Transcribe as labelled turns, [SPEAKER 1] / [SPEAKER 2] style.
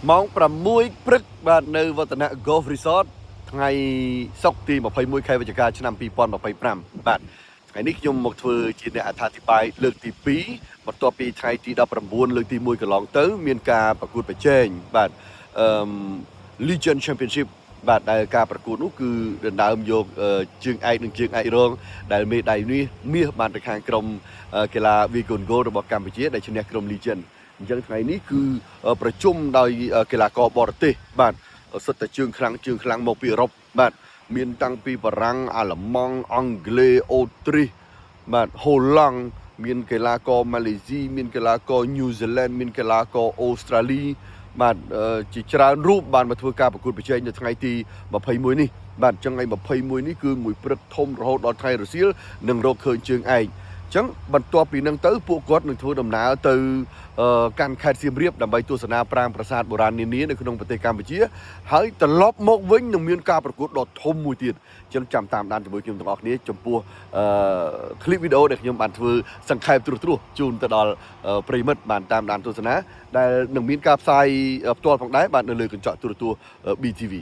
[SPEAKER 1] ម៉ោង6ព្រឹកបាទនៅវឌ្ឍនៈ Golf Resort ថ្ងៃសុក្រទី21ខែវិច្ឆិកាឆ្នាំ2025បាទថ្ងៃនេះខ្ញុំមកធ្វើជាអ្នកអត្ថាធិប្បាយលើកទី2បន្ទាប់ពីថ្ងៃទី19លើកទី1កន្លងទៅមានការប្រកួតប្រជែងបាទLegion Championship បាទដែលការប្រកួតនោះគឺដណ្ដើមយកជើងឯកនិងជើងឯករងដែលមេដាយនេះមាសបានទៅខាងក្រុមកីឡាវាយកូនហ្គោលរបស់កម្ពុជាដែលឈ្នះក្រុម Legion អញ្ចឹងថ្ងៃនេះគឺប្រជុំដោយកីឡាករបរទេសបាទសុទ្ធតែជើងខ្លាំងមកពីអឺរ៉ុបបាទមានតាំងពីបារាំងអាល្លឺម៉ង់អង់គ្លេសអូទ្រីសបាទហូឡង់មានកីឡាករម៉ាឡេស៊ីមានកីឡាករញូហ្សេឡង់មានកីឡាករអូស្ត្រាលីបាទជាច្រើនរូបបានមកធ្វើការប្រកួតប្រជែងនៅថ្ងៃទី21នេះបាទអញ្ចឹងថ្ងៃ21នេះគឺមួយព្រឹកធំរហូតដល់ថ្ងៃរសៀលនឹងរកឃើញជើងឯកអញ្ចឹងបន្ទាប់ពីនឹងទៅពួកគាត់នឹងធ្វើដំណើរទៅកាន់ខេត្តសៀមរាបដើម្បីទស្សនាប្រាង្គប្រាសាទបុរាណនានានៅក្នុងប្រទេសកម្ពុជាហើយត្រឡប់មកវិញនឹងមានការប្រកួតដ៏ធំមួយទៀតអញ្ចឹងចាំតាមដានជាមួយខ្ញុំទាំងអស់គ្នាចំពោះคลิปវីដេអូដែលខ្ញុំបានធ្វើសង្ខេបត្រួសជូនទៅដល់ប្រិមិត្តបានតាមដានទស្សនាដែលនឹងមានការផ្សាយផ្ទាល់ផងដែរបាទនៅលើកញ្ចក់ទូរទស្សន៍ BTV